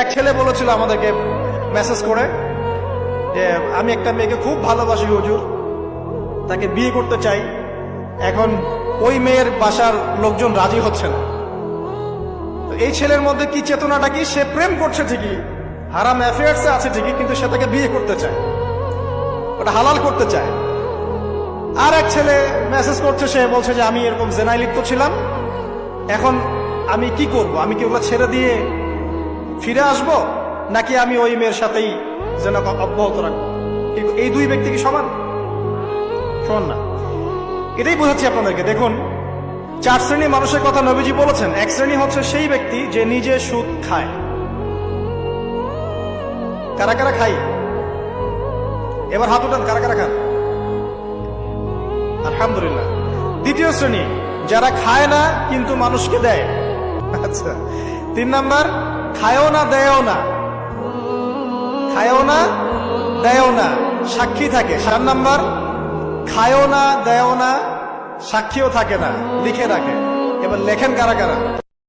এক ছেলে বলেছিল আমাদেরকে মেসেজ করে যে আমি একটা মেয়েকে খুব ভালোবাসি হুজুর, তাকে বিয়ে করতে চাই, এখন ওই মেয়ের বাসার লোকজন রাজি হচ্ছে না। তো এই ছেলের মধ্যে কি চেতনাটা কি, সে প্রেম করছে ঠিকই, হারাম অ্যাফেয়ার্সে আছে ঠিকই, কিন্তু সে তাকে বিয়ে করতে চায়, ওটা হালাল করতে চায়। আর এক ছেলে মেসেজ করছে, সে বলছে যে আমি এরকম জেনায় লিপ্ত ছিলাম, এখন আমি কি করব, আমি কি ওগুলো ছেড়ে দিয়ে ফিরে আসব, নাকি আমি ওই মেয়ের সাথেই যেন অব্যাহত রাখবো? এই দুই ব্যক্তি কি সমান? সমান না। এটাই বোঝাচ্ছি আপনাদেরকে। দেখুন, 4 শ্রেণী মানুষের কথা নবীজি বলেছেন। এক শ্রেণী হচ্ছে সেই ব্যক্তি যে নিজে সুদ খায়। কারা কারা খাই? এবার হাত উঠান, কারা কারা খান? আলহামদুলিল্লাহ। দ্বিতীয় শ্রেণী যারা খায় না কিন্তু মানুষকে দেয়। আচ্ছা। 3 নাম্বার, খায়ও না দেয়ও না, খায়ও না দেয়ও না, সাক্ষী থাকে। 4 নাম্বার, খায়ও না দেয়ও না, সাক্ষীও থাকে না, লিখে রাখে। এবার লেখেন কারা কারা?